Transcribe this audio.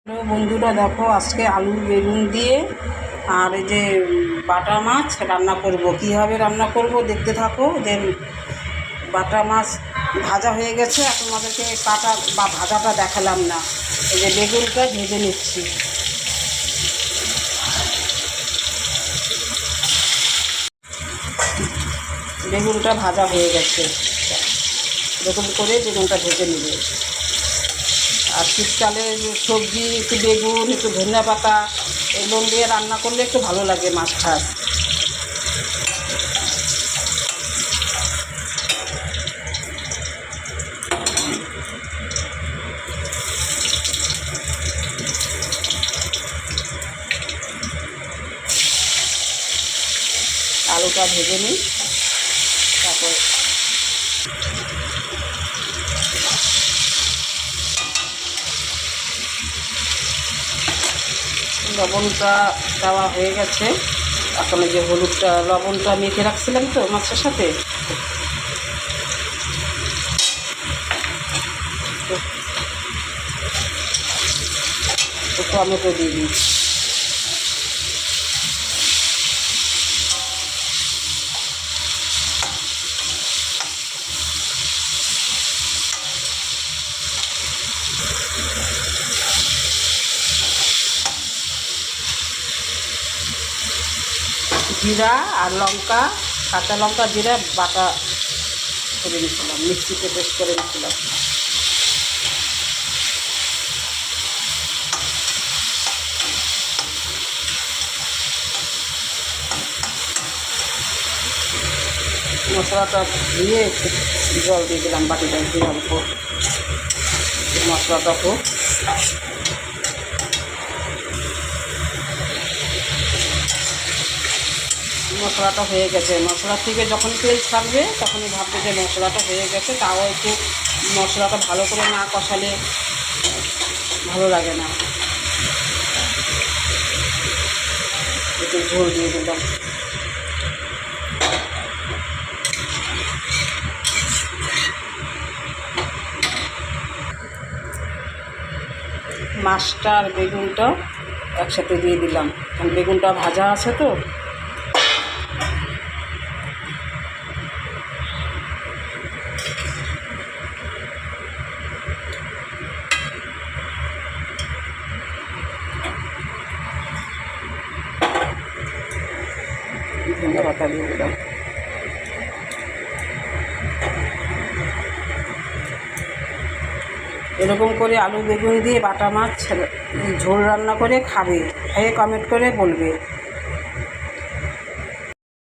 Hello বন্ধুরা, দেখো আজকে আলু বেগুন দিয়ে আর এই যে বাটা মাছ রান্না করব। কীভাবে রান্না করব দেখতে থাকো। যে বাটা মাছ ভাজা হয়ে গেছে, এখন আমাদেরকে কাটা বা ভাজাটা দেখালাম না। এই যে বেগুনটা ভেজে নিচ্ছি। বেগুনটা ভাজা হয়ে গেছে, এরকম করে বেগুনটা ভেজে নেবে। আর শীতকালে সবজি একটু বেগুন, একটু ধনিয়া পাতা এগুলো দিয়ে রান্না করলে একটু ভালো লাগে মাছ ভাত। আলুটা ভেজে নিই, তারপর লবণটা দেওয়া হয়ে গেছে। এখন যে হলুদটা লবণটা মেখে রাখছিলাম তো মাছের সাথে, টমেটো দিয়ে দিই। জিরা আর লঙ্কা, কাঁচা লঙ্কা জিরা বাটা করে নিয়েছিলাম, মিক্সিতে পেস্ট করে নিয়েছিলাম। মশলাটা দিয়ে একটু জল দিয়ে দিলাম, বাটিটা দিয়ে অল্প মশলাটা হোক। মশলাটা হয়ে গেছে। মশলা থেকে যখন তেল ছাড়বে তখনই ভাববে যে মশলাটা হয়ে গেছে। তাও একটু মশলাটা ভালো করে না কষালে ভালো লাগে না। একটু ঝোল দিয়ে দিলাম। মাছটা আর বেগুনটা একসাথে দিয়ে দিলাম, কারণ বেগুনটা ভাজা আছে তো। ধনিয়া পাতা দিয়ে দিলাম। এরকম করে আলু বেগুন দিয়ে বাটা মাছ ঝোল রান্না করে খাবে, খেয়ে কমেন্ট করে বলবে।